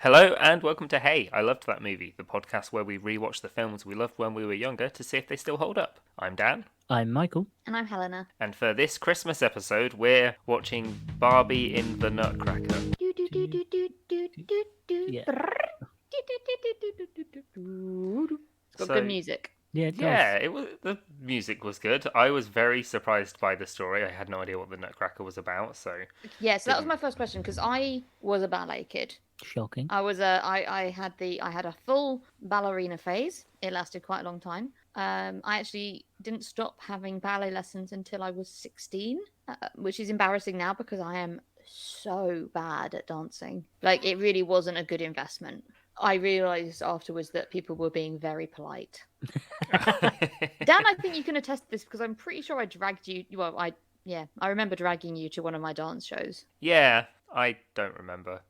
Hello and welcome to Hey, I Loved That Movie, the podcast where we rewatch the films we loved when we were younger to see if they still hold up. I'm Dan, I'm Michael. And I'm Helena. and for this Christmas episode, we're watching Barbie in the Nutcracker. Yeah. It's got good music. Yeah, it Yeah, does. the music was good. I was very surprised by the story. I had no idea what the Nutcracker was about, so Yeah, so that was my first question because I was a ballet kid. Shocking. I had a full ballerina phase. It lasted quite a long time. I actually didn't stop having ballet lessons until I was 16, which is embarrassing now because I am so bad at dancing. Like, it really wasn't a good investment. I realised afterwards that people were being very polite. Dan, I think you can attest to this because I'm pretty sure I dragged you. Well, I remember dragging you to one of my dance shows. yeah, I don't remember.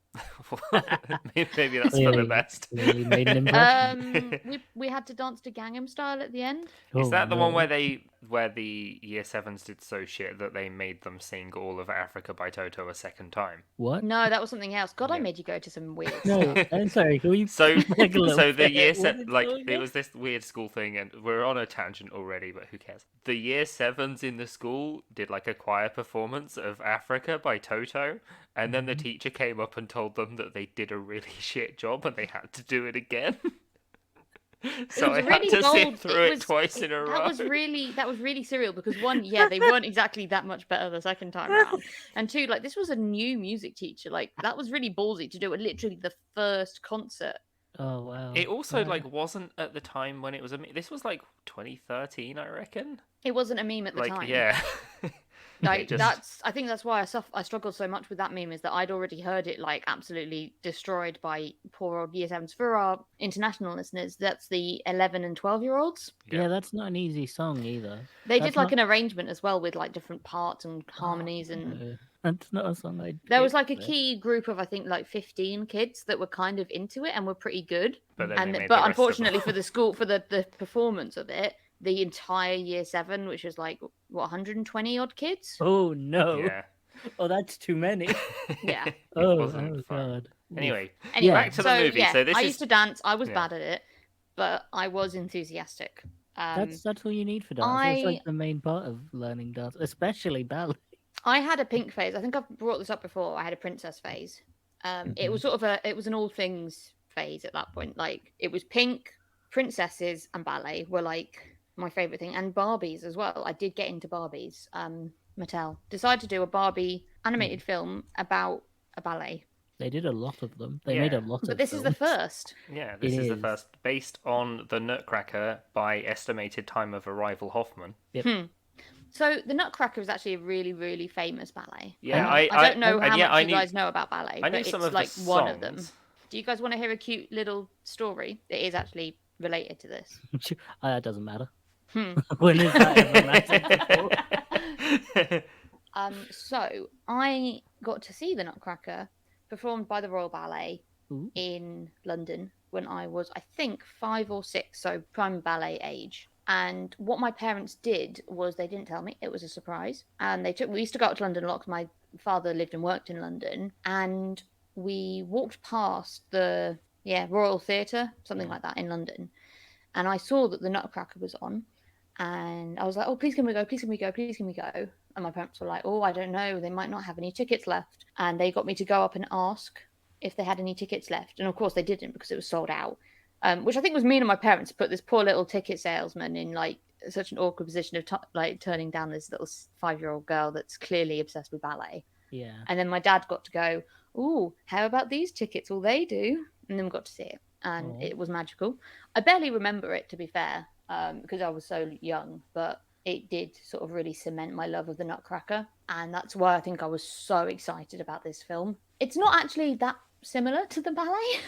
Maybe that's for the best. Clearly made an impression. We had to dance to Gangnam Style at the end. Is that the one no. where the year sevens did so shit that they made them sing all of Africa by Toto a second time? What? No, that was something else. God, I Yeah. made you go to some weird No, stuff. I'm sorry. Can we So back a little so the bit? year What is going it on? was this weird school thing, and we're on a tangent already, but who cares? The year sevens in the school did like a choir performance of Africa by Toto, and then the teacher came up and told them that they did a really shit job and they had to do it again. So I was had really to sit bold. through it twice in a row. That was really surreal because one, yeah, they weren't exactly that much better the second time around, and two, like this was a new music teacher. Like that was really ballsy to do it literally the first concert. Oh, wow. It also Wow. like wasn't at the time when it was this was like 2013, I reckon. It wasn't a meme at the Like time. yeah. Like just- I think that's why I struggled so much with that meme is that I'd already heard it like absolutely destroyed by poor old year sevens. For our international listeners, that's the 11 and 12-year-olds. Yeah, that's not an easy song either. They That's did like not- an arrangement as well with like different parts and harmonies and No, that's not a song I. there was like a key group of I think like 15 kids that were kind of into it and were pretty good. But then they made the But rest of unfortunately them. for the school for the performance of it, the entire year 7, which was like what 120 odd kids. Oh no! Yeah. Oh, that's too many. Yeah. Oh, wasn't oh fun. god. Anyway, Anyway, back to the movie. Yeah, So this I is used to dance. I was Yeah. bad at it, but I was enthusiastic. That's all you need for dance. That's like the main part of learning dance, especially ballet. I had a pink phase. I think I've brought this up before. I had a princess phase. It was sort of it was an all things phase at that point. Like it was pink, princesses, and ballet were like my favorite thing, and Barbies as well. I did get into Barbies. Mattel decided to do a Barbie animated film about a ballet, They did a lot of them. They made a Yeah. lot of but this is the films. first. Yeah, this It is the is. first, based on the Nutcracker by estimated time of arrival Hoffman. So the Nutcracker is actually a really, really famous ballet. Yeah, I don't know how yeah, much I you knew- guys know about ballet, I but knew it's some of like the one of them. songs. Do you guys want to hear a cute little story? It is actually related to this. That doesn't matter. When is that ever mattered before? So I got to see the Nutcracker performed by the Royal Ballet Ooh. in London when I was, I think, 5 or 6, so prime ballet age. And what my parents did was they didn't tell me; it was a surprise. And we used to go out to London a lot because my father lived and worked in London, and we walked past the Royal Theatre, something like that in London, and I saw that the Nutcracker was on. And I was like, oh, please can we go? Please can we go? Please can we go? And my parents were like, oh, I don't know. They might not have any tickets left. And they got me to go up and ask if they had any tickets left. And of course they didn't because it was sold out. Which I think was mean of my parents to put this poor little ticket salesman in like such an awkward position of like turning down this little 5-year-old girl that's clearly obsessed with ballet. Yeah. And then my dad got to go, oh, how about these tickets? All they do. And then we got to see it. And it was magical. I barely remember it, to be fair. Because I was so young, but it did sort of really cement my love of the Nutcracker, and that's why I think I was so excited about this film. It's not actually that similar to the ballet,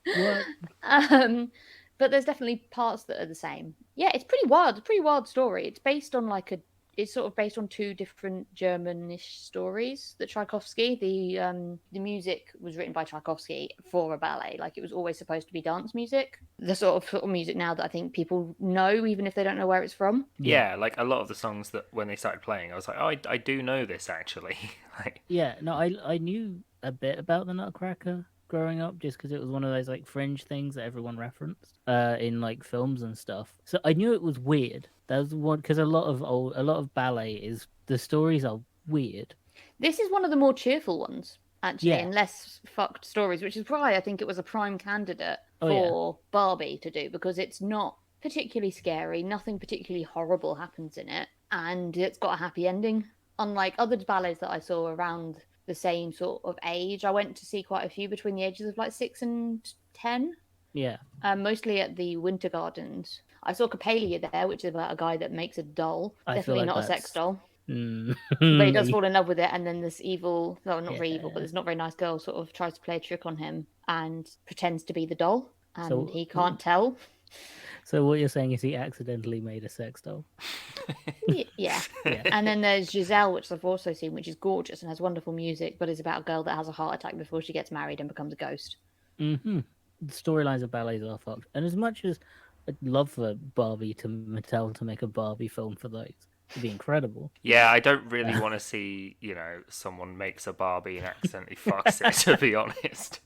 What? but there's definitely parts that are the same. Yeah, it's pretty wild. It's a pretty wild story. It's sort of based on 2 different Germanish stories that Tchaikovsky, the music was written by Tchaikovsky for a ballet. Like it was always supposed to be dance music. The sort of music now that I think people know, even if they don't know where it's from. Yeah, like a lot of the songs that when they started playing, I was like, oh, I do know this actually. Like, Yeah. No, I knew a bit about the Nutcracker growing up, just because it was one of those like fringe things that everyone referenced in like films and stuff. So I knew it was weird. That was one because a lot of ballet is the stories are weird. This is one of the more cheerful ones, actually, Yeah. and less fucked stories, which is why I think it was a prime candidate Oh, for Barbie to do, because it's not particularly scary, nothing particularly horrible happens in it, and it's got a happy ending. Unlike other ballets that I saw around the same sort of age, I went to see quite a few between the ages of like 6 and 10, Yeah. mostly at the Winter Gardens. I saw Coppelia there, which is about a guy that makes a doll. I feel Definitely like not a sex that's- doll. Mm. But he does fall in love with it, and then this evil, well, not very evil, Yeah. but this not very nice girl sort of tries to play a trick on him and pretends to be the doll, and So- he can't tell. So what you're saying is he accidentally made a sex doll. Yeah. Yeah. And then there's Giselle, which I've also seen, which is gorgeous and has wonderful music, but is about a girl that has a heart attack before she gets married and becomes a ghost. Mm-hmm. The storylines of ballets are fucked. And as much as I'd love for Mattel to make a Barbie film for those, it'd be incredible. Yeah, I don't really want to see, someone makes a Barbie and accidentally fucks it, to be honest.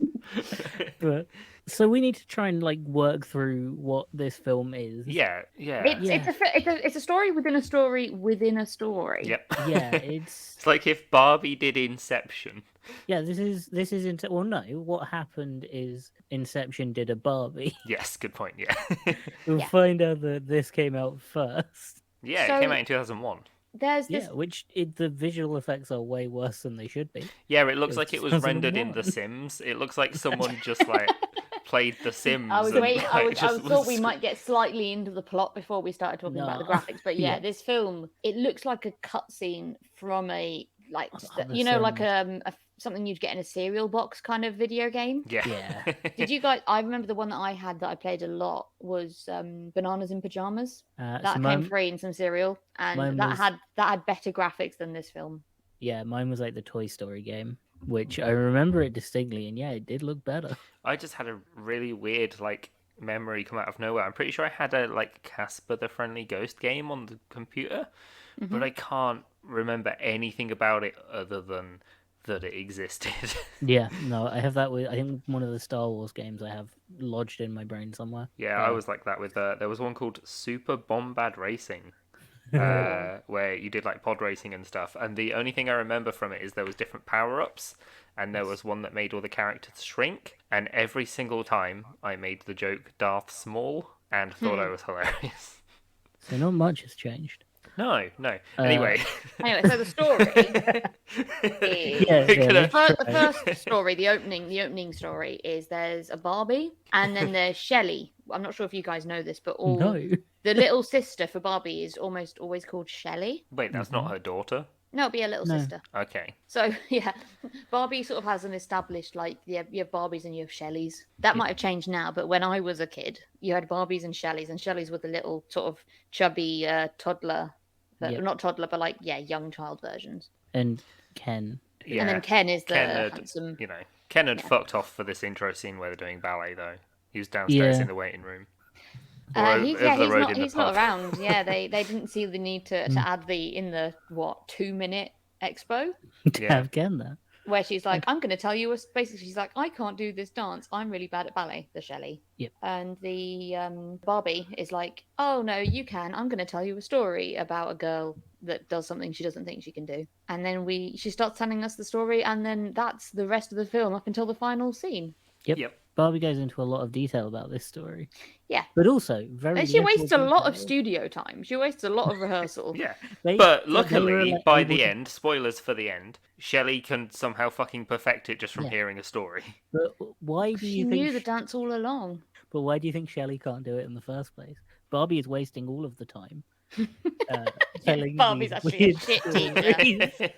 But so we need to try and like work through what this film is. Yeah. It's a story within a story within a story. Yep. Yeah, it's It's like if Barbie did Inception. yeah. This is well, no. What happened is Inception did a Barbie. Yes, good point, yeah. We'll Yeah. find out that this came out first. Yeah, So- it came out in 2001. There's this Yeah, the visual effects are way worse than they should be. Yeah, it looks It's like it was rendered in The 2001. Sims. It looks like someone just like played The Sims. I was and, waiting. I like, just thought we was- might get slightly into the plot before we started talking about the No. graphics. But yeah, Yeah. this film, it looks like a cutscene from a like Other like Sims. something you'd get in a cereal box kind of video game. Yeah. Yeah. Did you guys? I remember the one that I had that I played a lot was Bananas in Pajamas. That So came mine, free in some cereal, and mine that was- had better graphics than this film. yeah, mine was like the Toy Story game, which I remember it distinctly, and yeah, it did look better. I just had a really weird memory come out of nowhere. I'm pretty sure I had a Casper the Friendly Ghost game on the computer, but I can't remember anything about it other than that it existed. Yeah, no, I have that with I think one of the Star Wars games I have lodged in my brain somewhere. Yeah, I was like that with there was one called Super Bombad Racing. Where you did pod racing and stuff, and the only thing I remember from it is there was different power-ups, and there was one that made all the characters shrink, and every single time I made the joke Darth Small and thought I was hilarious. So not much has changed. No. Anyway. Anyway, so the story. Yeah, We could yeah, have- The first story, the opening story is there's a Barbie and then there's Shelley. I'm not sure if you guys know this, but No. the little sister for Barbie is almost always called Shelley. Wait, that's not her daughter? No, it'll be a little No. sister. Okay. So yeah, Barbie sort of has an established you have Barbies and you have Shelleys. That might have changed now, but when I was a kid, you had Barbies and Shelleys were the little sort of chubby toddler, but Yep. not toddler, but young child versions. And Ken. Yeah. And then Ken is the Ken had, handsome. Ken had Yeah. fucked off for this intro scene where they're doing ballet, though. He was downstairs Yeah. in the waiting room. Or He's over the road not. in the He's not pub. around. Yeah, they didn't see the need to add in the 2-minute expo To Yeah. have Ken there. where she's like, I'm going to tell you. Basically, she's like, I can't do this dance. I'm really bad at ballet. The Shelley. Yep. And the Barbie is like, oh no, you can. I'm going to tell you a story about a girl that does something she doesn't think she can do. And then she starts telling us the story, and then that's the rest of the film up until the final scene. Yep. Barbie goes into a lot of detail about this story. Yeah. But also very And she little wastes a lot of detail. studio time. She wastes a lot of rehearsal. Yeah. They- But they were, luckily, like, by able the to- end, spoilers for the end, Shelley can somehow fucking perfect it just from Yeah. hearing a story. But why do She you knew think? the dance all along. But why do you think Shelley can't do it in the first place? Barbie is wasting all of the time. Telling Barbie's these actually a weird shit stories. teacher.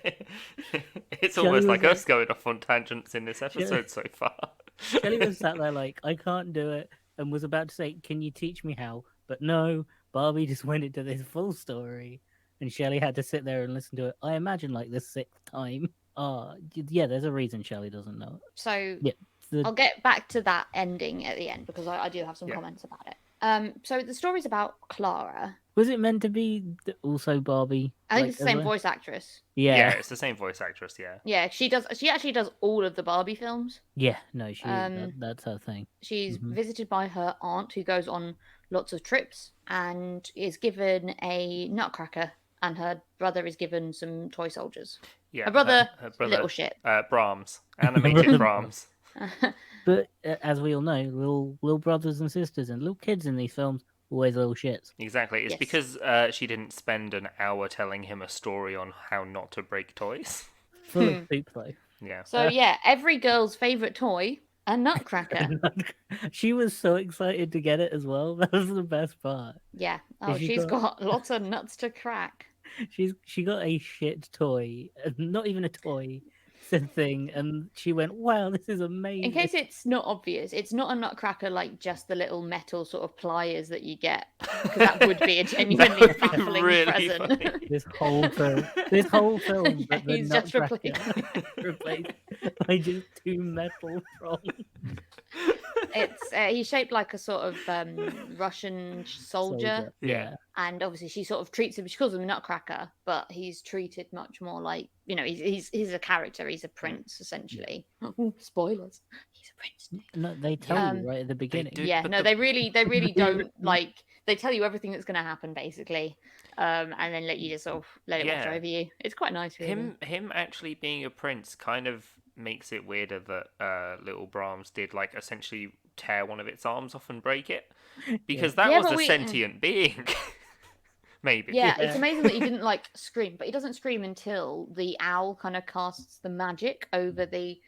It's Shelley almost was like like- us going off on tangents in this episode so far. Shelley was sat there like, I can't do it, and was about to say, "Can you teach me how?" But no, Barbie just went into this full story, and Shelley had to sit there and listen to it. I imagine like the 6th time. Yeah, there's a reason Shelley doesn't know it. So The- I'll get back to that ending at the end because I do have some Yeah. comments about it. So the story's about Clara. Was it meant to be also Barbie? I think like, it's the as same well? voice actress. Yeah, Yeah. it's the same voice actress. Yeah. Yeah, she does. She actually does all of the Barbie films. Yeah. No, Um, that's her thing. She's Mhm. visited by her aunt, who goes on lots of trips, and is given a Nutcracker, and her brother is given some toy soldiers. Yeah. Her brother, her little brother, shit. Brahms, animated Brahms. But as we all know, little brothers and sisters and little kids in these films always little shits. Exactly. It's Yes. because she didn't spend an hour telling him a story on how not to break toys. Full of poop though. Yeah. So yeah, every girl's favorite toy, a Nutcracker. She was so excited to get it as well. That was the best part. Yeah. Oh, She she's got- got lots of nuts to crack. She got a shit toy, not even a toy, said thing, and she went, "Wow, this is amazing." In case it's not obvious, it's not a Nutcracker like just the little metal sort of pliers that you get, because that would be a genuinely That would be baffling really present. funny. this whole film, Yeah, but the he's just Nutcracker replaced by just two metal prongs. It's he's shaped like a sort of Russian soldier, Yeah. and obviously she sort of treats him. She calls him Nutcracker, but he's treated much more like, you know, he's a character. He's a prince essentially. Ooh, spoilers. He's a prince. Nick. No, they tell you right at the beginning. do. Yeah, but no, the- they really don't like. They tell you everything that's going to happen basically, and then let you just sort of let it wash Yeah. over you. It's quite nice, really. Him actually being a prince kind of makes it weirder that little Brahms did like essentially tear one of its arms off and break it, because that Yeah, was but a we- sentient being. Maybe. Yeah, Yeah. it's amazing that he didn't like scream, but he doesn't scream until the owl kind of casts the magic over the.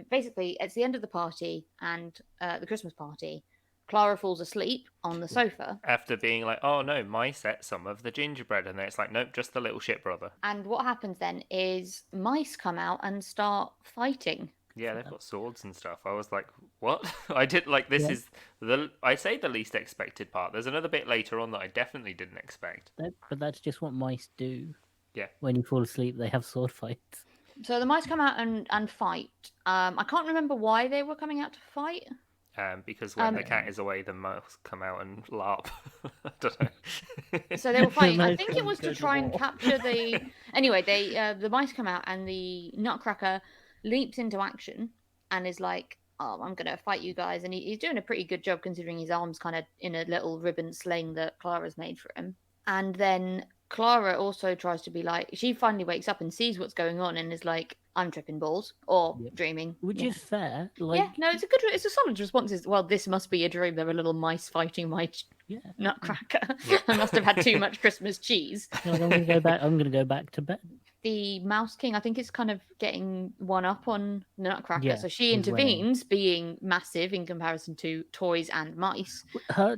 Basically, it's the end of the party and the Christmas party. Clara falls asleep on the sofa, After being like, oh no, mice ate some of the gingerbread, and then it's like, nope, just the little shit brother. and what happens then is mice come out and start fighting. Yeah, they've got swords and stuff. I was like, what? I did like this Yeah. is I say the least expected part. There's another bit later on that I definitely didn't expect. But that's just what mice do. Yeah. When you fall asleep, they have sword fights. So the mice come out and fight. I can't remember why they were coming out to fight. Because when the cat is away, the mouse come out and larp. I don't know. So they were fighting. I mice think come it was and go to to try and war. capture the. Anyway, the mice come out and the Nutcracker leaps into action and is like, "Oh, I'm gonna fight you guys!" And he's doing a pretty good job considering his arm's kind of in a little ribbon sling that Clara's made for him. And then Clara also tries to be like. She finally wakes up and sees what's going on and is like, "I'm tripping balls or Yep. dreaming." Which Yeah. is fair. Like, Yeah, no, it's a solid response. Is well, this must be a dream. There are little mice fighting my yeah. Nutcracker. I must have had too much Christmas cheese. I'm gonna go back. I'm gonna go back to bed. The Mouse King, I think, is kind of getting one up on Nutcracker. Yeah, So she he's winning. intervenes, being massive in comparison to toys and mice. Her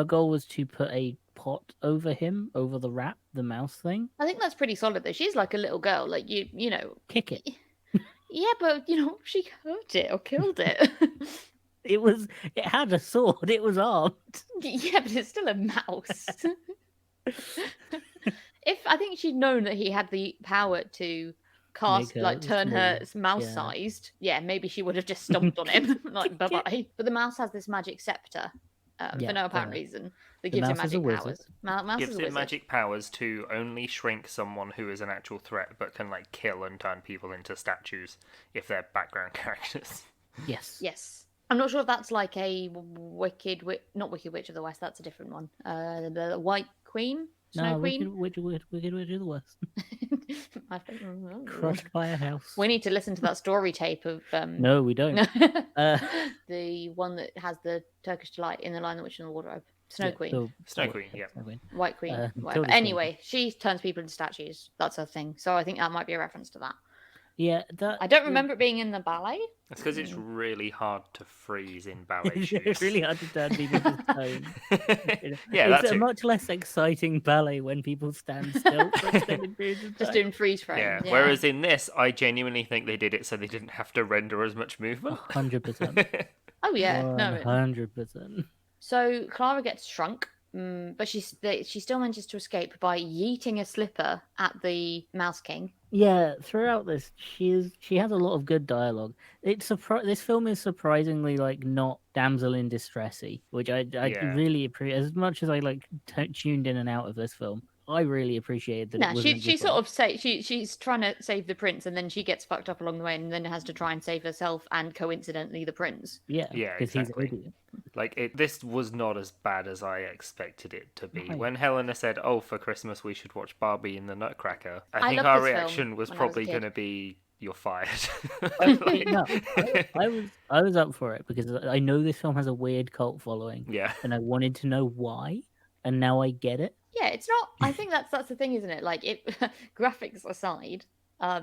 goal was to put a pot over him, over the rat, the mouse thing. I think that's pretty solid, though. She's like a little girl, like you know. Kick it. Yeah, but you know, she hurt it or killed it. It had a sword. It was armed. Yeah, but it's still a mouse. If I think she'd known that he had the power to cast, Make her like turn her small, mouse yeah. sized, yeah, maybe she would have just stomped on him, like bye bye. But the mouse has this magic scepter Yeah, for no apparent yeah. reason that The gives him mouse is a magic wizard. powers. Mouse Gives is a it wizard. magic powers to only shrink someone who is an actual threat, but can like kill and turn people into statues if they're background characters. Yes. Yes. I'm not sure if that's like a not Wicked Witch of the West. That's a different one. The White Queen, Snow No, Queen. Wicked Witch of the West. I don't know. Crushed by a house. We need to listen to that story tape of No, we don't. the one that has the Turkish delight in the Lion, the Witch, and the Wardrobe. Snow Yeah, Queen, so- Snow Queen, yeah. Snow Queen. White Queen, Tilda whatever. Swinton. Anyway, she turns people into statues. That's her thing. So I think that might be a reference to that. Yeah, that. I don't remember it being in the ballet. It's because it's really hard to freeze in ballet shoes. It's really hard to turn people to stone. Yeah, It's that's a it. much less exciting ballet when people stand still for extended periods of Just time. doing freeze frame. Yeah. Whereas in this, I genuinely think they did it so they didn't have to render as much movement. 100%. Oh yeah, no. 100%. So Clara gets shrunk, but she still manages to escape by yeeting a slipper at the Mouse King. Yeah, throughout this, she has a lot of good dialogue. This film is surprisingly like not damsel in distressy, which I Yeah. really appreciate. As much as I like tuned in and out of this film, I really appreciated that it Nah, she wasn't she just sort like of say she's trying to save the prince, and then she gets fucked up along the way, and then has to try and save herself and coincidentally the prince. yeah, Yeah, because he's an exactly. idiot. Like this was not as bad as I expected it to be. Right. When Helena said, "Oh, for Christmas we should watch Barbie and the Nutcracker," I I think loved our this film reaction was when I was a probably going kid. to be, "You're fired." No, I was up for it because I know this film has a weird cult following, Yeah. and I wanted to know why, and now I get it. Yeah, it's not. I think that's the thing, isn't it? Like, it graphics aside,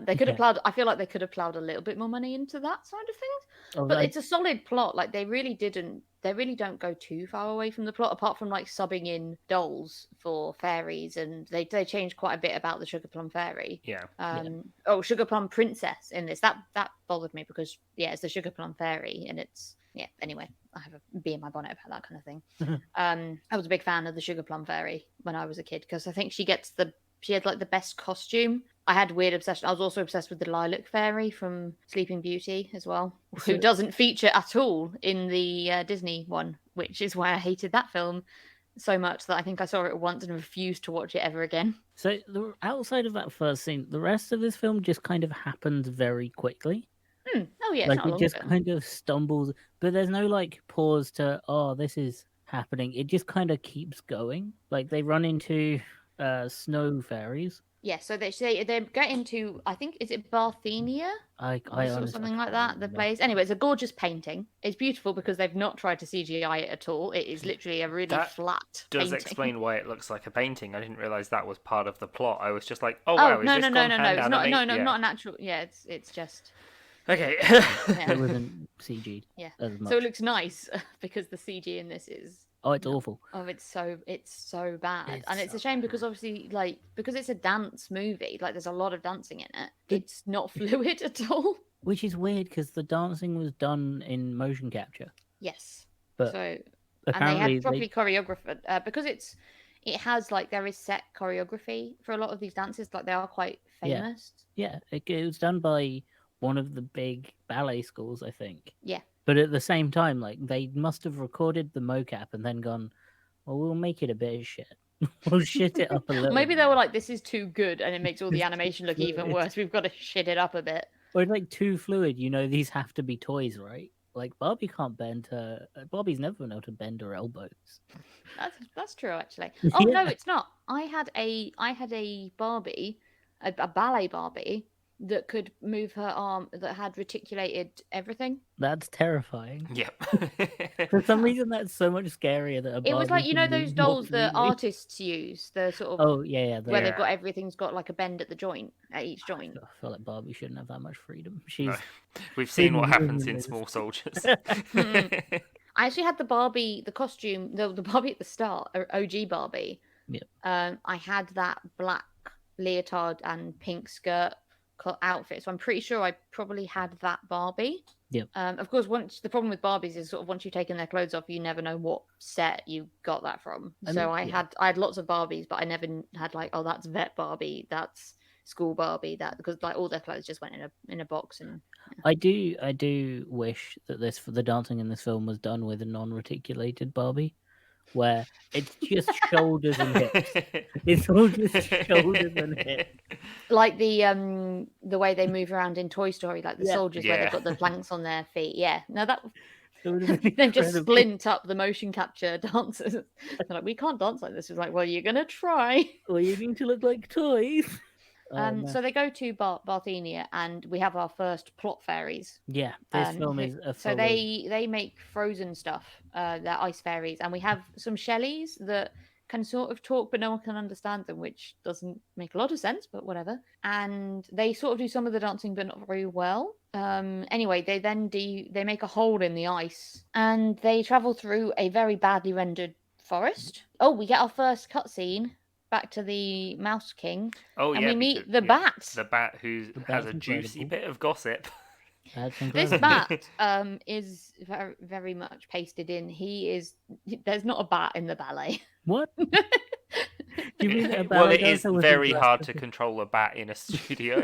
they could have Yeah. plowed. I feel like they could have plowed a little bit more money into that side of things. Oh, But it's a solid plot. Like, they really didn't. They really don't go too far away from the plot, apart from like subbing in dolls for fairies, and they changed quite a bit about the Sugar Plum Fairy. Yeah. Oh, Sugar Plum Princess in this. That bothered me because yeah, it's the Sugar Plum Fairy, and it's yeah. Anyway, I have a bee in my bonnet about that kind of thing. I was a big fan of the Sugar Plum Fairy when I was a kid because I think she had like the best costume. I had weird obsession. I was also obsessed with the Lilac Fairy from Sleeping Beauty as well, who doesn't feature at all in the Disney one, which is why I hated that film so much that I think I saw it once and refused to watch it ever again. So outside of that first scene, the rest of this film just kind of happens very quickly. Oh yeah, it's Like not a it long just film. kind of stumbles, but there's no like pause to this is happening. It just kind of keeps going. Like they run into snow fairies. Yeah, so they get into, I think, is it Barthenia? I Or honestly something can't like that. The remember. place. Anyway, it's a gorgeous painting. It's beautiful because they've not tried to CGI it at all. It is literally a really That flat does painting. explain why it looks like a painting. I didn't realize that was part of the plot. I was just like, "Oh Oh wow, is no this no no gone no no! hand It's not animate?" not a natural. Yeah, it's just Okay. yeah. It wasn't CG'd Yeah. as much. So it looks nice because the CG in this is it's awful. oh it's so bad. It's And it's so a shame because obviously like because it's a dance movie, like there's a lot of dancing in it. It's not fluid at all. Which is weird because the dancing was done in motion capture, Yes. but So and they apparently had properly choreographed because it has like there is set choreography for a lot of these dances, like they are quite famous. it was done by one of the big ballet schools, I think. Yeah. But at the same time, like they must have recorded the mocap and then gone, well, we'll make it a bit of shit. We'll shit it up a little. Maybe they bit. were like, this is too good and it makes all the It's animation look too even fluid. worse. We've got to shit it up a bit. Or it's like too fluid. You know, these have to be toys, right? Like Barbie can't bend her. Barbie's never been able to bend her elbows. That's true actually. Oh no, Yeah. it's not. I had a Barbie, a ballet Barbie that could move her arm that had reticulated everything. That's terrifying. Yep. For some reason, that's so much scarier that a Barbie It was like can those move more dolls that freely. artists use, the sort of Oh yeah. where they've Yeah. got everything's got like a bend at the joint at each joint. I feel like Barbie shouldn't have that much freedom. She's No. We've seen what happens in Women Small Soldiers. I actually had the Barbie, the costume, the Barbie at the start, OG Barbie. Yep. I had that black leotard and pink skirt outfit, so I'm pretty sure I probably had that Barbie. Yep. Of course, once the problem with Barbies is sort of once you've taken their clothes off, you never know what set you got that from. I had lots of Barbies, but I never had like, oh, that's vet Barbie, that's school Barbie, that because like all their clothes just went in a box. And I do wish that the dancing in this film was done with a non-reticulated Barbie, where it's just shoulders and hips. It's all just shoulders and hips. like the way they move around in Toy Story, like the soldiers where Yeah. they've got the planks on their feet. Yeah, no, that It would have been they've just incredible. splint up the motion capture dancers. They're like, we can't dance like this. It's like, well, you're gonna try. Well, you need to look like toys. No. So they go to Barthenia, and we have our first plot fairies. Yeah, this film is a So they make frozen stuff. They're ice fairies, and we have some Shelleys that can sort of talk, but no one can understand them, which doesn't make a lot of sense, but whatever. And they sort of do some of the dancing, but not very well. Anyway, they then they make a hole in the ice, and they travel through a very badly rendered forest. Oh, we get our first cutscene. Back to the Mouse King. Oh and yeah, we meet because- the yeah, bat. The bat who has a bat's juicy incredible. bit of gossip. That's This incredible. bat is very, very much pasted in. There's not a bat in the ballet. What? Do you mean that a Well, ballet it is dancer was very dressed hard as to a- control a bat in a studio.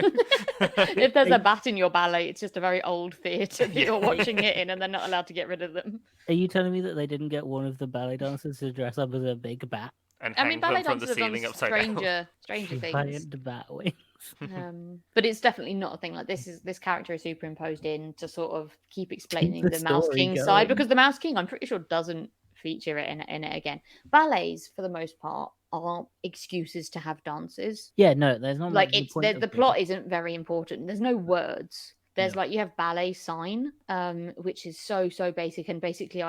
If there's a bat in your ballet, it's just a very old theatre that Yeah. you're watching it in, and they're not allowed to get rid of them. Are you telling me that they didn't get one of the ballet dancers to dress up as a big bat? And I hang mean, ballet them from the dancers have done ceiling upside down. stranger things. Giant bat wings. But it's definitely not a thing like this character is superimposed in to sort of keep explaining the the Mouse story King going. side, because the Mouse King, I'm pretty sure, doesn't feature it in it again. Ballets, for the most part, are excuses to have dances. Yeah, no, there's not Like much it's point the of plot isn't very important. There's no words. There's Yeah. like you have ballet sign, which is so basic, and basically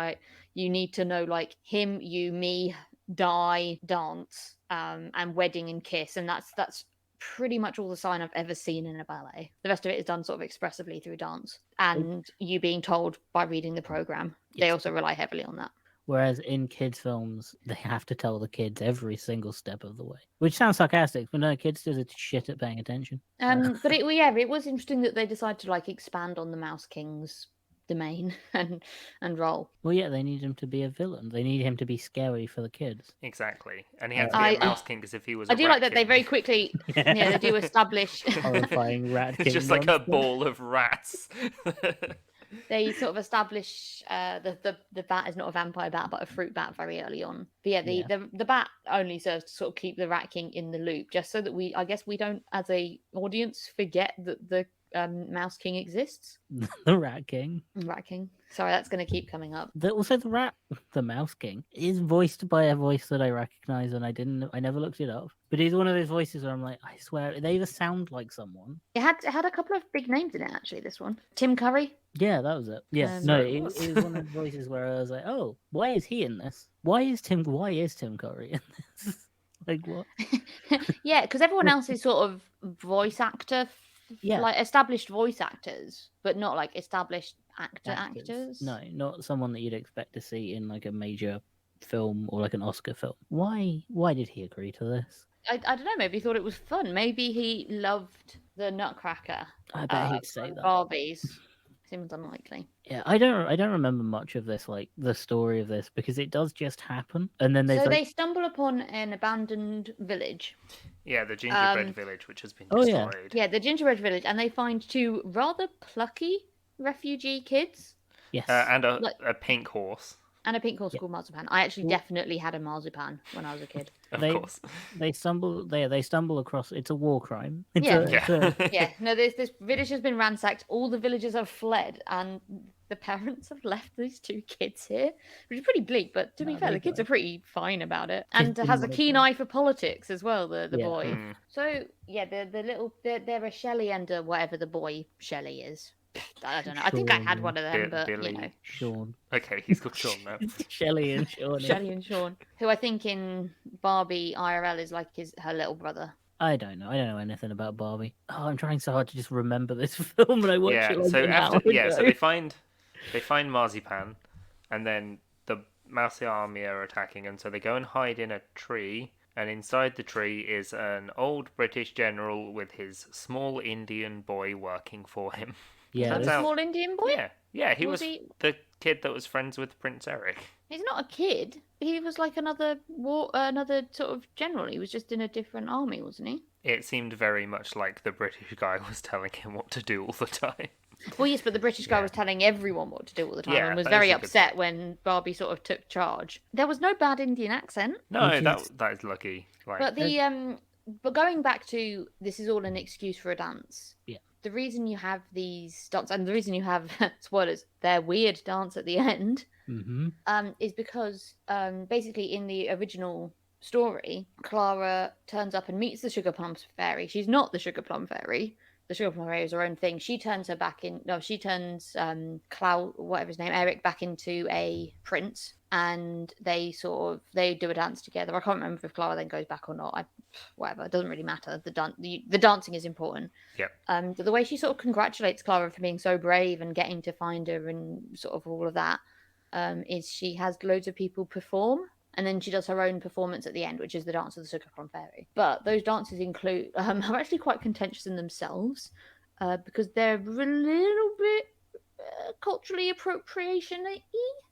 you need to know like him, you, me, die, dance, and wedding and kiss, and that's pretty much all the sign I've ever seen in a ballet. The rest of it is done sort of expressively through dance and you being told by reading the program. They Yes. also rely heavily on that. Whereas in kids' films, they have to tell the kids every single step of the way. Which sounds sarcastic, but no, kids do the shit at paying attention. But it was interesting that they decided to like expand on the Mouse King's domain and role. Well, yeah, they need him to be a villain. They need him to be scary for the kids. Exactly. And he had to be a Mouse King, because if he was a I do rat like that they king, very quickly they do establish Horrifying rat it's king just like a monster. ball of rats. they sort of establish the bat is not a vampire bat but a fruit bat very early on. But yeah, the bat only serves to sort of keep the Rat King in the loop, just so that we don't as a audience forget that the Mouse King exists. The Rat King. Rat King. Sorry, that's going to keep coming up. The Mouse King, is voiced by a voice that I recognize, and I never looked it up. But he's one of those voices where I'm like, I swear, they either sound like someone. It had a couple of big names in it actually. This one, Tim Curry. Yeah, that was it. Yeah, no, it was one of those voices where I was like, oh, why is he in this? Why is Tim Curry in this? Like what? Yeah, because everyone else is sort of voice actor. Yeah, like established voice actors, but not like established actors. No, not someone that you'd expect to see in like a major film or like an Oscar film. Why did he agree to this? I don't know. Maybe he thought it was fun. Maybe he loved the Nutcracker. I bet he'd say that. Barbies. Seems unlikely. Yeah, I don't remember much of this, like the story of this, because it does just happen, and then they stumble upon an abandoned village. Yeah, the gingerbread village, which has been Oh, destroyed. Yeah, the gingerbread village, and they find two rather plucky refugee kids. Yes, and a pink horse. And a pink horse called Marzipan. I actually definitely had a marzipan when I was a kid. Of course. They stumble across. It's a war crime. Yeah. No, this village has been ransacked. All the villagers have fled, and the parents have left these two kids here, which is pretty bleak. But to be fair, the kids are pretty fine about it, and has a keen eye for politics as well. The boy. Mm. So yeah, they're a Shelley and whatever the boy Shelley is. I don't know. I think I had one of them, but Billy. you know. Sean. Okay, he's called Sean now. Shelley and Sean. Shelley and Sean, who I think in Barbie IRL is like her little brother. I don't know anything about Barbie. Oh, I'm trying so hard to just remember this film, and I watch it like so an hour so ago. they find Marzipan, and then the Mousy army are attacking, and so they go and hide in a tree. And inside the tree is an old British general with his small Indian boy working for him. Yeah, A small Indian boy? Yeah, he was the kid that was friends with Prince Eric. He's not a kid. He was like another sort of general. He was just in a different army, wasn't he? It seemed very much like the British guy was telling him what to do all the time. Well, yes, but the British guy was telling everyone what to do all the time, Yeah, and was that very is a good upset point. when Barbie sort of took charge. There was no bad Indian accent. No, Which that is lucky. Like, But going back to this is all an excuse for a dance. Yeah. The reason you have these dance, and the reason you have spoilers, their weird dance at the end, is because basically in the original story, Clara turns up and meets the Sugar Plum Fairy. She's not the Sugar Plum Fairy. The Sugar Plum Fairy is her own thing. She turns whatever his name, Eric, back into a prince, and they do a dance together. I can't remember if Clara then goes back or not. Whatever, it doesn't really matter. The dancing is important. Yep. But the way she sort of congratulates Clara for being so brave and getting to find her and sort of all of that, is she has loads of people perform. And then she does her own performance at the end, which is the dance of the Sugar Plum Fairy. But those dances are actually quite contentious in themselves, because they're a little bit culturally appropriation-y.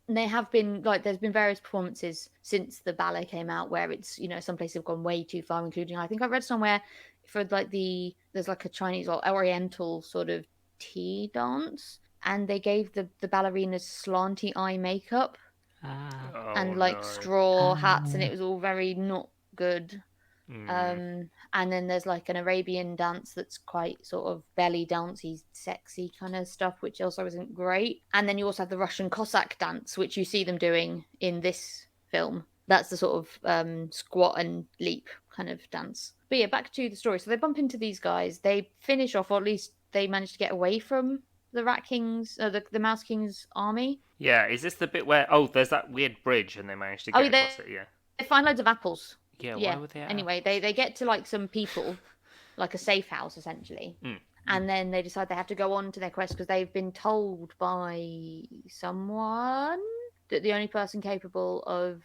they have been like there's been various performances since the ballet came out where it's some places have gone way too far, including I think I read somewhere for like there's like a Chinese or Oriental sort of tea dance, and they gave the ballerinas slanty eye makeup Ah. Oh and like no. straw hats, and it was all very not good. Mm. And then there's like an Arabian dance that's quite sort of belly dancey, sexy kind of stuff, which also isn't great. And then you also have the Russian Cossack dance, which you see them doing in this film. That's the sort of squat and leap kind of dance. But yeah, back to the story. So they bump into these guys. They finish off, or at least they manage to get away from the Rat King's, the Mouse King's army. Yeah, is this the bit where there's that weird bridge and they managed to Oh, get across it? Yeah. they find loads of apples. Yeah. Why Yeah. would they? Anyway, they get to like some people, like a safe house essentially, and then they decide they have to go on to their quest because they've been told by someone that the only person capable of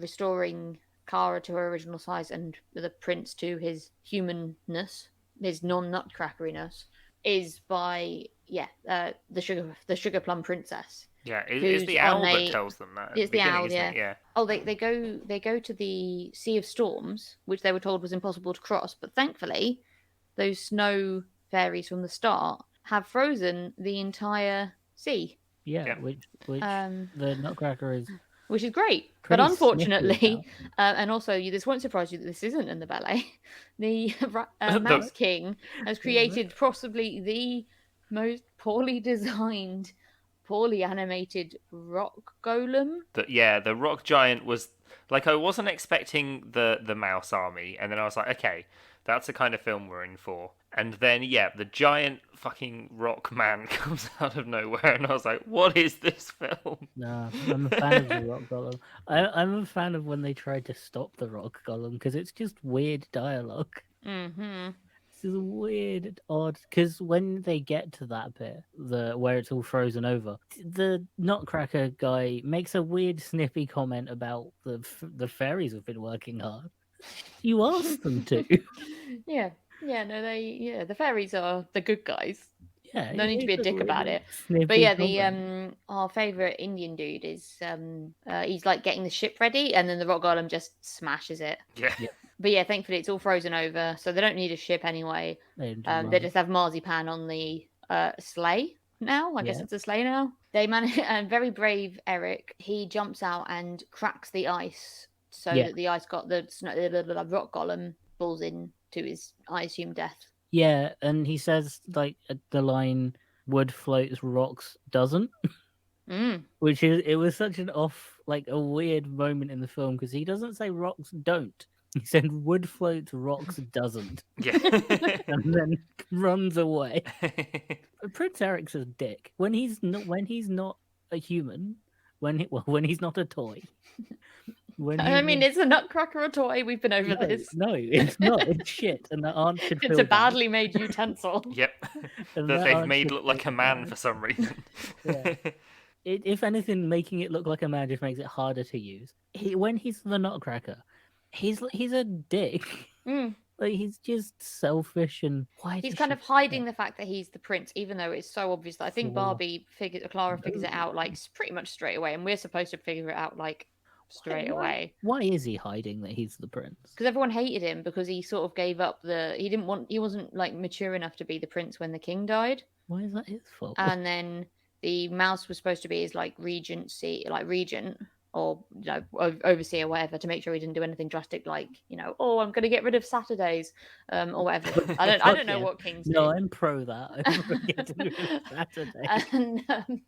restoring Kara to her original size and the prince to his humanness, his non-nutcrackeriness, is by the sugar plum princess. Yeah, Who's is the owl on that a- tells them that at It's the the beginning, owl, isn't yeah. it? Yeah. Oh, they go to the Sea of Storms, which they were told was impossible to cross, but thankfully, those snow fairies from the start have frozen the entire sea, Yeah, Yeah. which Um, the Nutcracker is which is great. But pretty unfortunately, sniffy and also this won't surprise you that this isn't in the ballet. The The- Mouse King has created possibly the most poorly designed, poorly animated rock golem. The rock giant was like, I wasn't expecting the mouse army, and then I was like, okay, that's the kind of film we're in for. And then the giant fucking rock man comes out of nowhere, and I was like, what is this film? No, I'm a fan of the rock golem. I'm a fan of when they tried to stop the rock golem because it's just weird dialogue. Mm-hmm. This is weird, odd. Because when they get to that bit, where it's all frozen over, the Nutcracker guy makes a weird, snippy comment about the fairies have been working hard. You asked them to. Yeah. Yeah, no, the fairies are the good guys. Yeah, No need to be a it's dick about weird, it. snippy But yeah, comment. our favorite Indian dude is he's like getting the ship ready, and then the rock golem just smashes it. Yeah. But yeah, thankfully it's all frozen over, so they don't need a ship anyway. They They just have marzipan on the sleigh now. I guess Yeah. it's a sleigh now. They manage, and very brave Eric. He jumps out and cracks the ice so Yeah. that the ice got the rock golem falls in to his, I assume, death. Yeah, and he says like the line "wood floats, rocks doesn't," Mm. which it was such an off, like a weird moment in the film because he doesn't say rocks don't. He said wood floats, rocks doesn't, Yeah. and then runs away. Prince Eric's a dick when he's not a human, when he's not a toy. I mean, it's a Nutcracker a toy. We've been over this. No, it's not. It's shit, and that aunt should. It's a badly made utensil. Yep. And That that they've aunt made should look like a feel man bad. for some reason. Yeah. If anything, making it look like a man just makes it harder to use. When he's the Nutcracker, he's a dick. Mm. Like he's just selfish and why? He's does kind she of hiding care? the fact that he's the prince, even though it's so obvious that I think For- Clara figures it out like pretty much straight away, and we're supposed to figure it out like straight away. Why is he hiding that he's the prince? Because everyone hated him because he sort of gave up he wasn't like mature enough to be the prince when the king died, Why is that his fault? and then the mouse was supposed to be his like regent or overseer or whatever, to make sure he didn't do anything drastic like oh, I'm going to get rid of Saturdays or whatever. I don't know Yeah. what kings No, do. I'm pro that. I'm getting rid of Saturday. And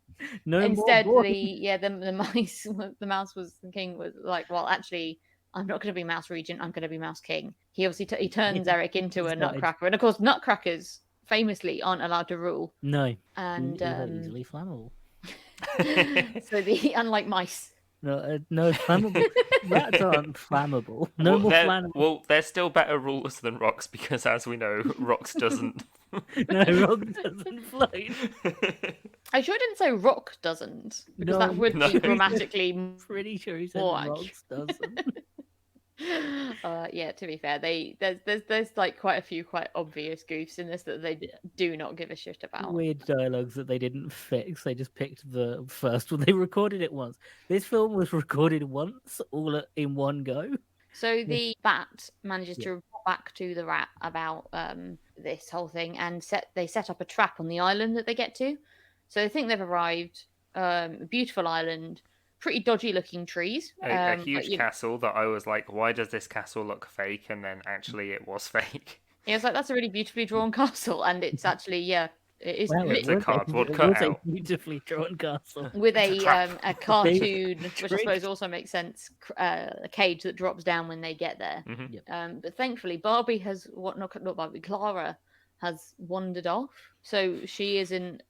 No instead more the mouse was the king was like, well, actually, I'm not going to be mouse regent, I'm going to be mouse king. He obviously he turns Yeah, Eric into a started- nutcracker, and of course Nutcrackers famously aren't allowed to rule, No, and they're easily flammable. so unlike mice. No flammable. Rats aren't flammable. No more flammable. They're still better rulers than rocks because, as we know, rocks doesn't. No, rock doesn't float. I sure didn't say rock doesn't, because No, that would no. be grammatically Pretty sure he said Whack. rocks doesn't. Yeah, to be fair, there's like quite a few quite obvious goofs in this that they do not give a shit about. Weird dialogues that they didn't fix. They just picked the first one. They recorded it once. This film was recorded once, in one go. So the bat manages Yeah. to report back to the rat about this whole thing, and they set up a trap on the island that they get to. So they think they've arrived. A beautiful island, pretty dodgy looking trees. A huge castle that I was like, why does this castle look fake? And then actually it was fake. Yeah, it's like, that's a really beautifully drawn castle, and it's actually, yeah, it is Well, It's a cardboard it was cutout. a beautifully drawn castle. with It's a trap. a cartoon, which I trick. suppose also makes sense. A cage that drops down when they get there. Mhm. But thankfully, Barbie has not Barbie. Clara has wandered off, so she isn't.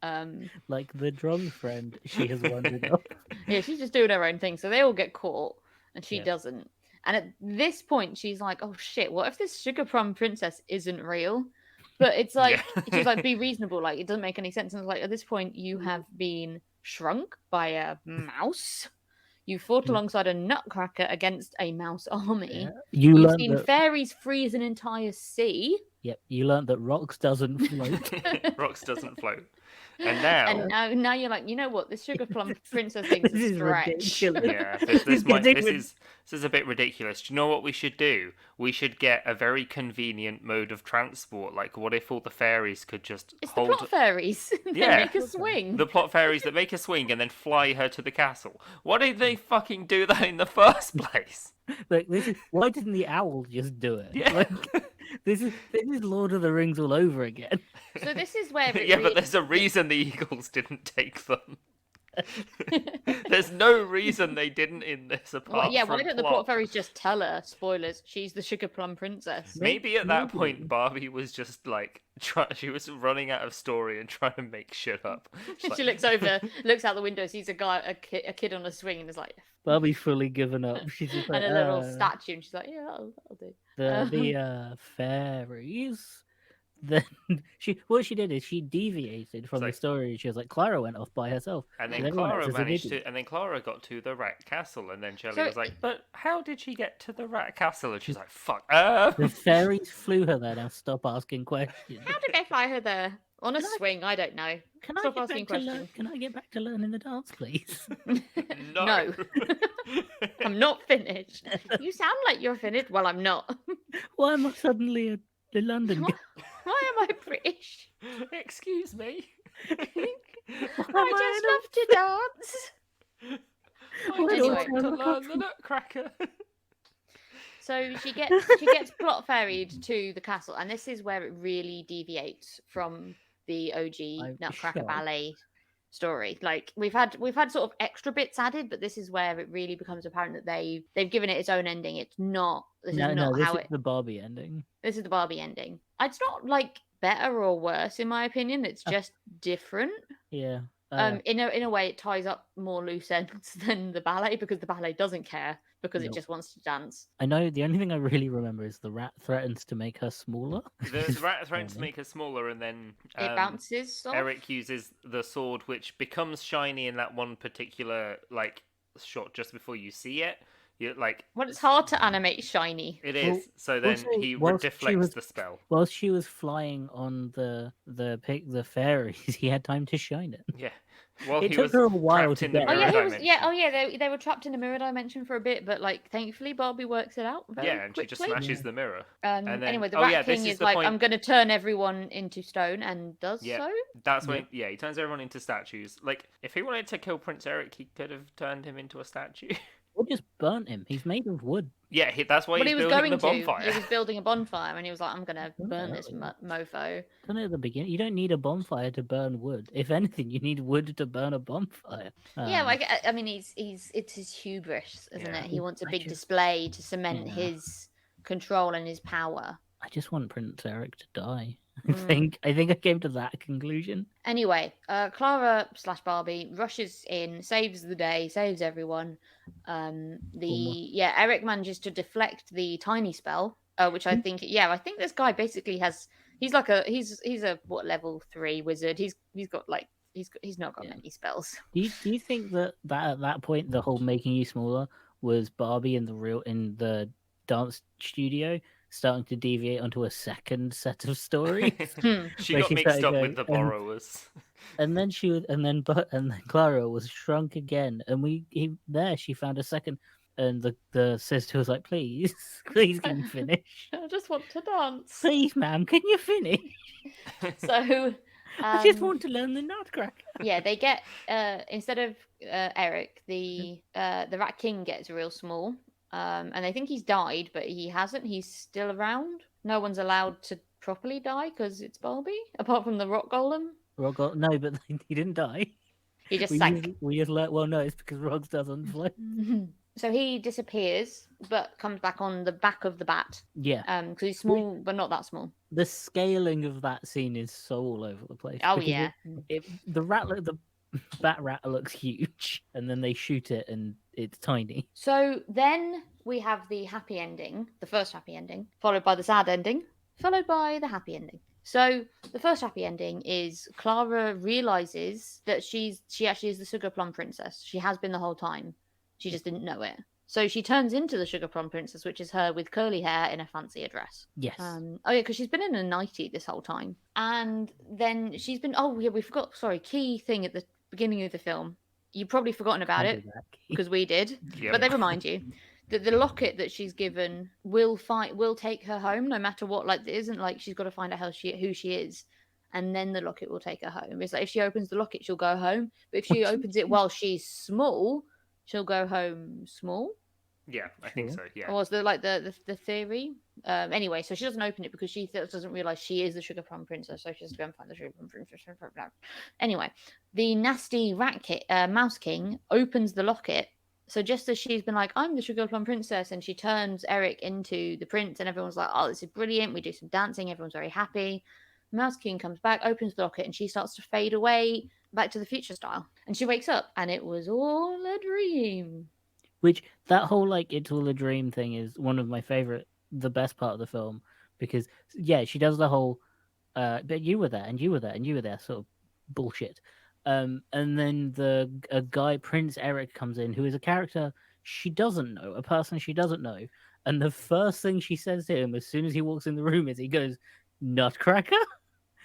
Like the drunk friend, she has wandered off. Yeah, she's just doing her own thing. So they all get caught, and she Yeah. doesn't. And at this point, she's like, "Oh shit! What if this sugar plum princess isn't real?" But it's like, Yeah. she's like, "Be reasonable. Like, it doesn't make any sense." And it's like, at this point, you have been shrunk by a mouse. You fought alongside a Nutcracker against a mouse army. Yeah. You've learned seen that. fairies freeze an entire sea. Yep, you learned that rocks doesn't float. Rocks doesn't float. And now, And now you're like, you know what? This sugar plum princess thing's This a is stretch. ridiculous. yeah, It's this is a bit ridiculous. Do you know what we should do? We should get a very convenient mode of transport. Like, what if all the fairies could just It's the hold plot fairies. They Yeah. make a swing. the plot fairies that make a swing and then fly her to the castle? Why did they fucking do that in the first place? Like why didn't the owl just do it? Yeah. Like, this is Lord of the Rings all over again. So this is where it Yeah, really... but there's a reason the eagles didn't take them. There's no reason they didn't in this apart Well, from why don't the plot. plot fairies just tell her, spoilers, she's the sugar plum princess? Maybe at that Maybe. point Barbie was just like she was running out of story and trying to make shit up. She's She like, looks out the window, sees a kid on a swing, and is like, Barbie's fully given up. She's just like, and a little statue, and she's like, yeah, that'll do. the fairies. Then what she did is she deviated from It's the like- story. She was like, Clara went off by herself. and then everyone Clara else is an managed idiot. to, and then Clara got to the rat castle, and then Shelley So- was like, "But how did she get to the rat castle?" And she's like, "Fuck." The fairies flew her there. Now stop asking questions. How did they fly her there? On a Can I- swing, I don't know. Can I Stop get asking back to learn? questions. Can I get back to learning the dance, please? No. I'm not finished. You sound like you're finished. Well, I'm not. Why am I suddenly a London Why, girl? why am I British? Excuse me. I just love to dance. I Why just Anyway. want to learn the Nutcracker. So she gets plot ferried to the castle, and this is where it really deviates from the OG I'm Nutcracker shocked. Ballet story. Like we've had sort of extra bits added, but this is where it really becomes apparent that they've given it its own ending. It's not. This No, is not this how is it. the Barbie ending. This is the Barbie ending. It's not like better or worse in my opinion. It's just different. Yeah. In a way, it ties up more loose ends than the ballet because the ballet doesn't care because it Nope. just wants to dance. I know the only thing I really remember is the rat threatens to make her smaller. The rat threatens to make her smaller, and then It bounces off. Eric uses the sword, which becomes shiny in that one particular like shot just before you see it. You like Well, it's hard to animate shiny. it Well, is. So then also, he whilst she deflects was- the spell. Whilst she was flying on the fairies, he had time to shine it. Yeah. Well, It he took was her a while trapped to in the get Oh mirror yeah, dimension. they were trapped in a mirror dimension for a bit, but like thankfully Barbie works it out very Yeah, and she just quickly. smashes Yeah. the mirror. And then- anyway, the oh, Rat yeah, this King is is the like, point- I'm going to turn everyone into stone, and does Yeah. so. That's when he turns everyone into statues. Like if he wanted to kill Prince Eric, he could have turned him into a statue. Or just burnt him. He's made of wood. Yeah, that's why But he's he was building going the to. bonfire. He was building a bonfire, and he was like, I'm going to Oh, burn that this was- mofo. Done it at the beginning. You don't need a bonfire to burn wood. If anything, you need wood to burn a bonfire. Yeah, Um, like I mean, it's his hubris, isn't Yeah. it? He wants a I big just- display to cement Yeah. his control and his power. I just want Prince Eric to die. Mm. I think I came to that conclusion. Anyway, Clara / Barbie rushes in, saves the day, saves everyone. Eric manages to deflect the tiny spell, which I think this guy basically has. He's like he's a what level 3 wizard. He's not got Yeah. many spells. Do you think that at that point the whole making you smaller was Barbie in the dance studio starting to deviate onto a second set of stories. She Where got she mixed started up with going, the borrowers. and then and then Clara was shrunk again, and she found a second, and the sister was like, please, please, can you finish? I just want to dance. Please, ma'am, can you finish? So I just want to learn the Nutcracker. yeah, they get instead of Eric, the Rat King gets real small. And they think he's died, but he hasn't. He's still around. No one's allowed to properly die because it's Barbie, apart from the rock golem. No, but he didn't die. He just sank. We just learned. Well, no, it's because Rogs doesn't float. So he disappears, but comes back on the back of the bat. Yeah. Because he's small, but not that small. The scaling of that scene is so all over the place. Oh because yeah. The bat rat looks huge, and then they shoot it, and it's tiny. So then we have the happy ending, the first happy ending, followed by the sad ending, followed by the happy ending. So the first happy ending is Clara realizes that she actually is the Sugar Plum Princess. She has been the whole time. She just didn't know it. So she turns into the Sugar Plum Princess, which is her with curly hair in a fancier dress. Yes. Oh yeah, because she's been in a nightie this whole time, and then she's been. Oh yeah, we forgot. Sorry, key thing at the beginning of the film. You've probably forgotten about it because we did, Yep. but they remind you that the locket that she's given will take her home no matter what. Like, it isn't like she's got to find out who she is, and then the locket will take her home. It's like if she opens the locket, she'll go home, but if she opens it while she's small, she'll go home small. Yeah, I think so. Yeah. Or was there like the theory? Anyway, so she doesn't open it because she doesn't realize she is the Sugar Plum Princess, so she has to go and find the Sugar Plum Princess. Anyway, the nasty Mouse King opens the locket. So just as she's been like, I'm the Sugar Plum Princess, and she turns Eric into the prince, and everyone's like, oh, this is brilliant. We do some dancing. Everyone's very happy. Mouse King comes back, opens the locket, and she starts to fade away Back to the Future style. And she wakes up, and it was all a dream. Which, that whole, like, it's all a dream thing is one of my favorite, the best part of the film. Because, yeah, she does the whole, but you were there, and you were there, and you were there, sort of bullshit. And then a guy, Prince Eric, comes in, who is a character she doesn't know, a person she doesn't know. And the first thing she says to him as soon as he walks in the room is he goes, Nutcracker?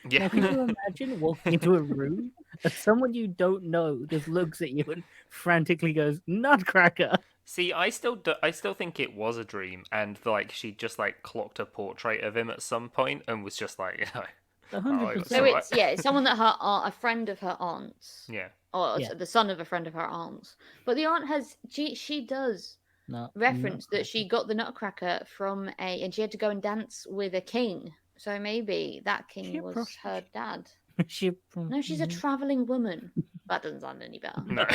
Yeah. Now, can you imagine walking into a room and someone you don't know just looks at you and frantically goes, Nutcracker? See, I still think it was a dream, and like she just like clocked a portrait of him at some point and was just like, 100%. So it's someone that a friend of her aunt's. Yeah. Or the son of a friend of her aunt's. But the aunt she does reference that she got the Nutcracker and she had to go and dance with a king. So maybe that king was her dad. No, she's a traveling woman. That doesn't sound any better. No.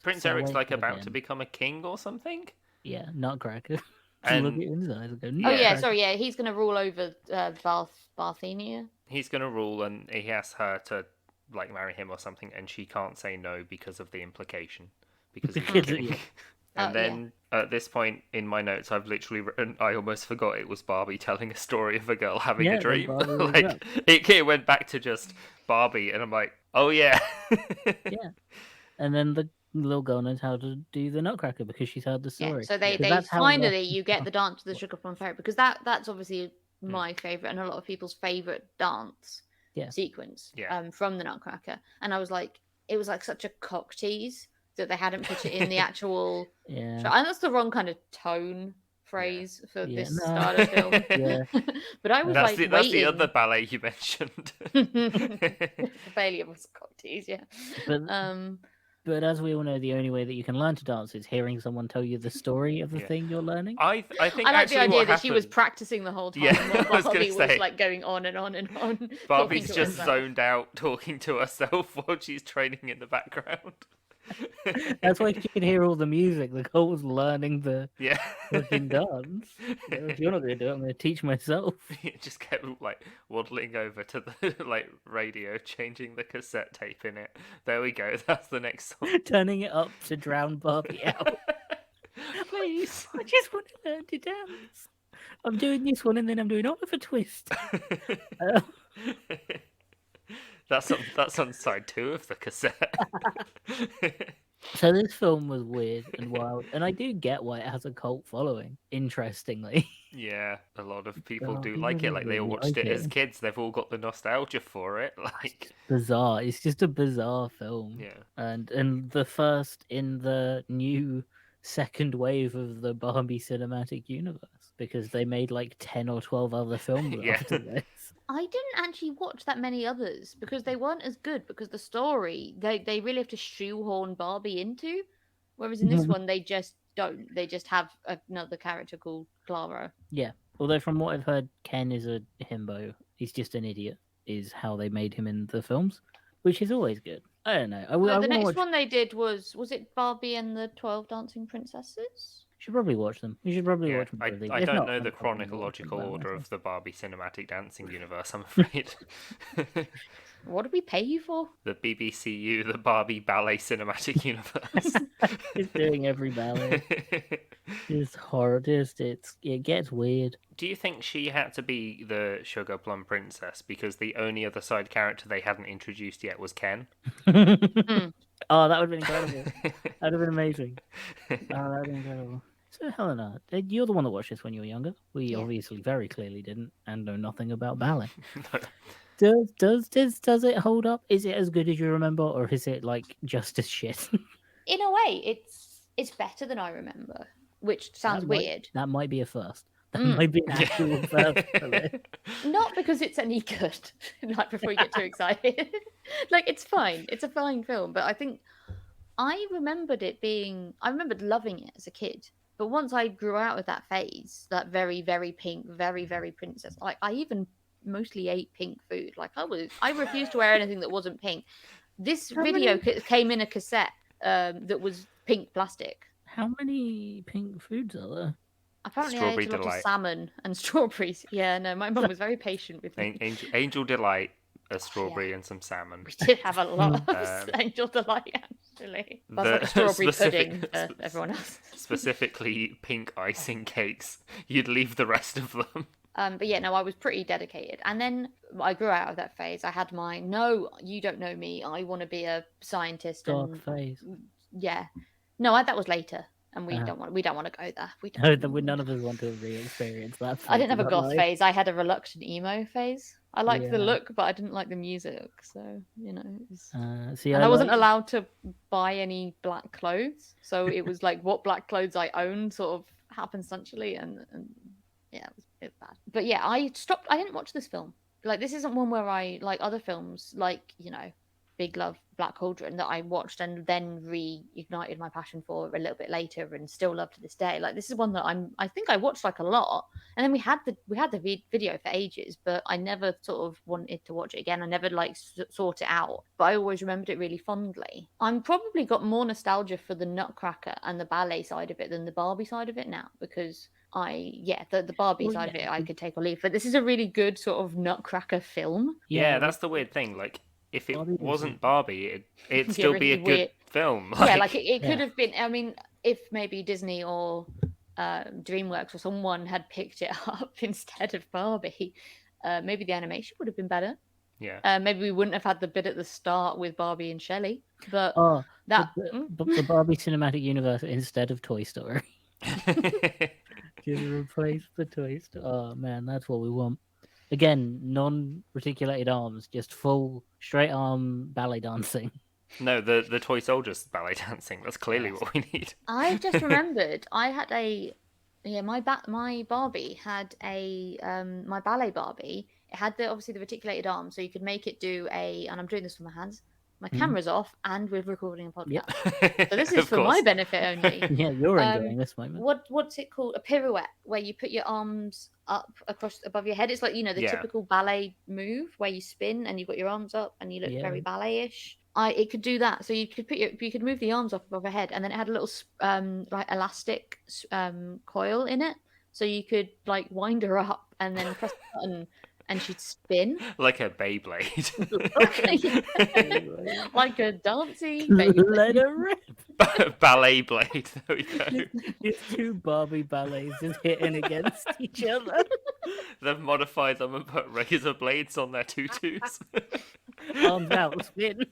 Prince Eric's like about to become a king or something. Yeah, Nutcracker. And look at his eyes and go, he's going to rule over Barthenia. He's going to rule, and he asks her to like marry him or something, and she can't say no because of the implication. Because he's a king. And then at this point in my notes, I've literally written, I almost forgot it was Barbie telling a story of a girl having a dream. Like it went back to just Barbie, and I'm like, oh yeah. Yeah. And then the little girl knows how to do the Nutcracker because she's heard the story. Yeah, so they finally you get the dance to the Sugar Plum Fairy, because that's obviously my favorite and a lot of people's favorite dance sequence from the Nutcracker. And I was like, it was like such a cock tease that they hadn't put it in the actual show. And that's the wrong kind of tone phrase for this style of film. But I was waiting. That's the other ballet you mentioned. The failure was a cock tease, But as we all know, the only way that you can learn to dance is hearing someone tell you the story of the thing you're learning. I think I like the idea that happened... she was practicing the whole time. Yeah, while Barbie was like going on and on and on. Barbie's just zoned out talking to herself while she's training in the background. That's why you can hear all the music. The girl was learning the fucking dance. If you're not going to do it, I'm going to teach myself. Just kept like waddling over to the like radio, changing the cassette tape in it. There we go. That's the next song. Turning it up to drown Barbie out. Please, I just want to learn to dance. I'm doing this one and then I'm doing Oliver Twist. That's on side 2 of the cassette. So this film was weird and wild, and I do get why it has a cult following. Interestingly, Yeah, a lot of people do people like it. Like they all really watched like it as it. kids. They've all got the nostalgia for it. It's Like, just bizarre. It's just a bizarre film, yeah, and the first in the new second wave of the Barbie cinematic universe, because they made like 10 or 12 other films yeah, after this. I didn't actually watch that many others because they weren't as good because the story they really have to shoehorn Barbie into. Whereas in this one they just don't. They just have another character called Clara. Yeah. Although from what I've heard, Ken is a himbo. He's just an idiot, is how they made him in the films, which is always good. I don't know. I The want to next watch. one they did was it Barbie and the 12 Dancing Princesses? Should probably watch them. You should probably yeah. watch more of these. I If don't not, know I'll the probably watch them chronological by order myself. of the Barbie cinematic dancing universe. I'm afraid. What did we pay you for? The BBCU, the Barbie Ballet Cinematic Universe. It's doing every ballet. It's horror. It gets weird. Do you think she had to be the Sugar Plum Princess because the only other side character they hadn't introduced yet was Ken? Oh, that would have been incredible. That would have been amazing. Oh, that would have been incredible. So, Helena, you're the one that watched this when you were younger. We Yeah. obviously very clearly didn't and know nothing about ballet. No. Does it hold up? Is it as good as you remember, or is it like just as shit? In a way, it's better than I remember, which sounds weird. That might be a first. That might be an actual first for this. Not because it's any good. Like before you get too excited, like it's fine. It's a fine film, but I think I remembered loving it as a kid. But once I grew out of that phase, that very, very pink, very, very princess, like I even mostly ate pink food. Like I refused to wear anything that wasn't pink. This video came in a cassette that was pink plastic. How many pink foods are there? Apparently, Strawberry I ate a lot Delight. of salmon and strawberries. Yeah, no, my mum was very patient with me. Angel Delight, a strawberry, and some salmon. We did have a lot of Um, Angel Delight, actually. That's the like a strawberry specific- pudding for everyone else. Specifically, pink icing cakes. You'd leave the rest of them. But yeah, no, I was pretty dedicated. And then I grew out of that phase. I had my, no, you don't know me. I want to be a scientist. Dark phase. Yeah. No, that was later. And we don't want to go there. None of us want to re-experience that. I didn't have a phase of goth life. phase. I had a reluctant emo phase. I liked the Yeah. look, but I didn't like the music. So, it was... See, and I wasn't allowed to buy any black clothes. So it was like what black clothes I owned sort of happenstantially. And yeah, it was bad. But yeah, I didn't watch this film. Like, this isn't one where I, like other films, like, Big Love, Black Cauldron, that I watched and then reignited my passion for a little bit later and still love to this day. Like, this is one that I think I watched like a lot, and then we had the video for ages, but I never sort of wanted to watch it again. I never like sought it out, but I always remembered it really fondly. I'm probably got more nostalgia for the Nutcracker and the ballet side of it than the Barbie side of it now, because the Barbie side of it I could take or leave, but this is a really good sort of Nutcracker film. Yeah, that's the weird thing. Like, if it wasn't Barbie, it'd still be a good weird film. Yeah, like it could have been. I mean, if maybe Disney or DreamWorks or someone had picked it up instead of Barbie, maybe the animation would have been better. Yeah. Maybe we wouldn't have had the bit at the start with Barbie and Shelley. But the Barbie cinematic universe instead of Toy Story. Just replace the Toy Story. Oh man, that's what we want. Again, non-reticulated arms, just full straight arm ballet dancing. No, the toy soldiers ballet dancing. That's clearly what we need. I just remembered I had my Barbie had my ballet Barbie. It had obviously the reticulated arm, so you could make it do and I'm doing this with my hands. My camera's off, and we're recording a podcast. Yep. So this is for my benefit only. Yeah, you're enjoying this moment. What's it called? A pirouette, where you put your arms up above your head. It's like the typical ballet move where you spin and you've got your arms up and you look very ballet-ish. It could do that. So you could move the arms up above her head, and then it had a little like elastic coil in it, so you could like wind her up and then press the button. And she'd spin like a Beyblade, like a dancey Beyblade. Let her rip. Ballet blade. There we go. It's two Barbie ballets just hitting against each other. They've modified them and put razor blades on their tutus. Arms out, spin.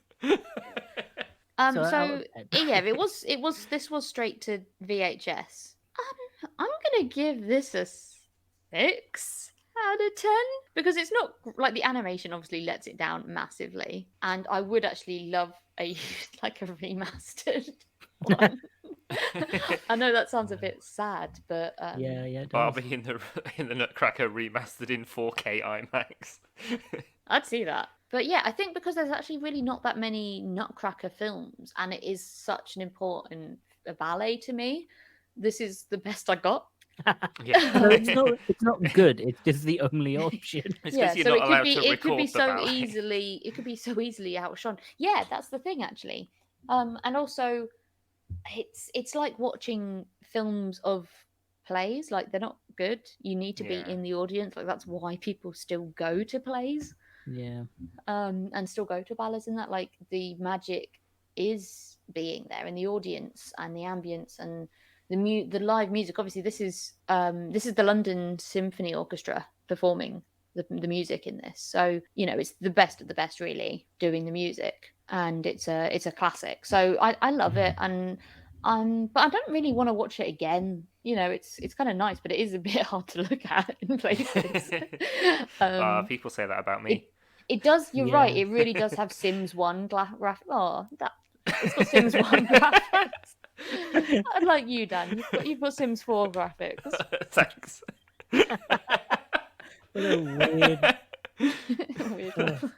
So out of 10. Yeah, this was straight to VHS. I'm gonna give this a 6 out of 10 because it's not like the animation obviously lets it down massively, and I would actually love a like a remastered one. I know that sounds a bit sad, but Yeah, it does. Barbie in the Nutcracker remastered in 4K IMAX. I'd see that. But yeah, I think because there's actually really not that many Nutcracker films, and it is such an important ballet to me. This is the best I got. Yeah. So it's not good. It's just the only option. It's Yeah, because you're so not allowed to it could be record the so ballet. easily outshone. Yeah, that's the thing actually. And also it's like watching films of plays. Like they're not good. You need to be Yeah. in the audience. Like that's why people still go to plays. Yeah. And still go to ballets and that. Like the magic is being there in the audience and the ambience and the live music. Obviously, this is the London Symphony Orchestra performing the music in this. So you know it's the best of the best, really, doing the music, and it's a classic. So I love it, and but I don't really want to watch it again. You know, it's kind of nice, but it is a bit hard to look at in places. People say that about me. It does. You're Yeah. right. It really does have Sims 1 graphics. Oh, it's got Sims 1 graphics. Unlike you, Dan, you've got Sims 4 graphics. Thanks. What a weird. Weird.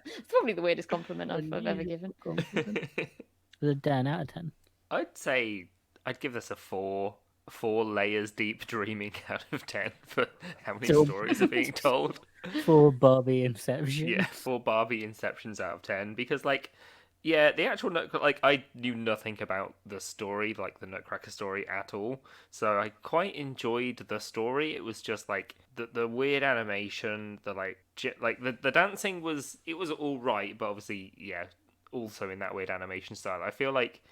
It's probably the weirdest compliment I've ever given. compliment. Was it 10 out of 10? I'd say I'd give this a 4. 4 layers deep dreaming out of 10 for how many So- stories are being told. For Barbie Inception. Yeah, 4 Barbie Inceptions out of 10 because yeah, the actual Nutcracker, I knew nothing about the story, like the Nutcracker story at all. So I quite enjoyed the story. It was just like the weird animation, the dancing was all right, but obviously, yeah, also in that weird animation style. I feel like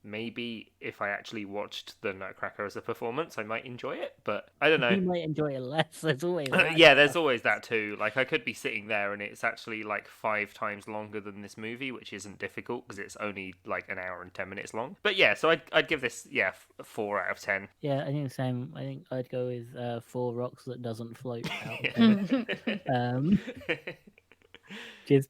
maybe if I actually watched the Nutcracker as a performance, I might enjoy it, but I don't know. You might enjoy it less. There's always that. Yeah, there's always that too. Like, I could be sitting there and it's actually like 5 times longer than this movie, which isn't difficult because it's only like an hour and 10 minutes long. But yeah, so I'd give this 4 out of 10. Yeah, I think the same. I think I'd go with 4 rocks that doesn't float out. Just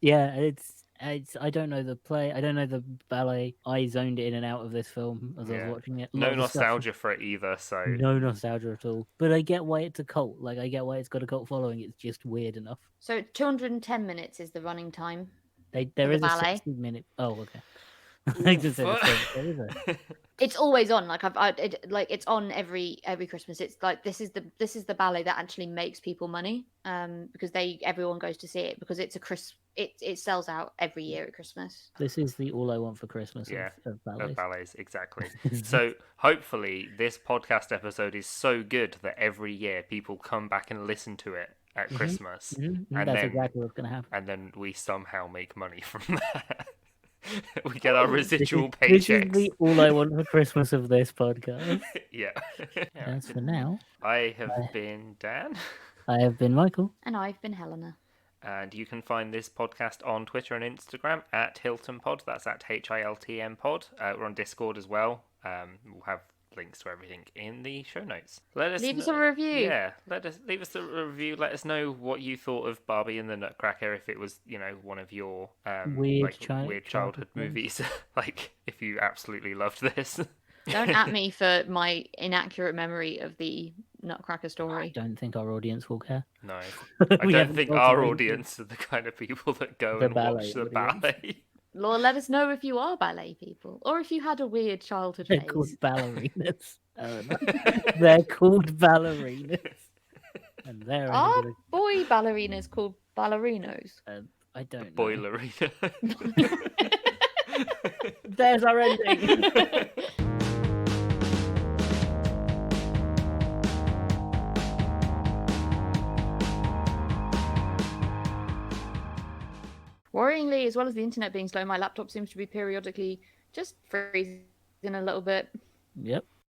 I don't know the play. I don't know the ballet. I zoned in and out of this film as I was watching it. No nostalgia for it either, so... No nostalgia at all. But I get why it's a cult. Like, I get why it's got a cult following. It's just weird enough. So 210 minutes is the running time. There is a ballet? 60-minute... Oh, okay. I just said there is a... It's always on. Like it's on every Christmas. It's like this is the ballet that actually makes people money. Because everyone goes to see it because it's it sells out every year at Christmas. This is the all I want for Christmas of ballets. Of ballets, exactly. So hopefully this podcast episode is so good that every year people come back and listen to it at Christmas. And that's then, exactly what's going to happen. And then we somehow make money from that. We get our residual This is paychecks. the all I want for Christmas of this podcast. Yeah. As for now, I have been Dan. I have been Michael. And I've been Helena. And you can find this podcast on Twitter and Instagram at Hilton Pod. That's at HILTM Pod. We're on Discord as well. We'll have links to everything in the show notes. Leave us a review. Yeah, leave us a review. Let us know what you thought of Barbie and the Nutcracker. If it was, one of your weird childhood movies. Like if you absolutely loved this. Don't at me for my inaccurate memory of the Nutcracker I story. don't think our audience will care. No, I We don't haven't think got our to audience are the kind of people that go The and ballet watch the audience. ballet. Lord, let us know if you are ballet people or if you had a weird childhood They're phase. called ballerinas. They're called ballerinas. And they're Are boy ballerinas called ballerinos? I don't know. Boilerina. There's our ending. Worryingly, as well as the internet being slow, my laptop seems to be periodically just freezing a little bit. Yep.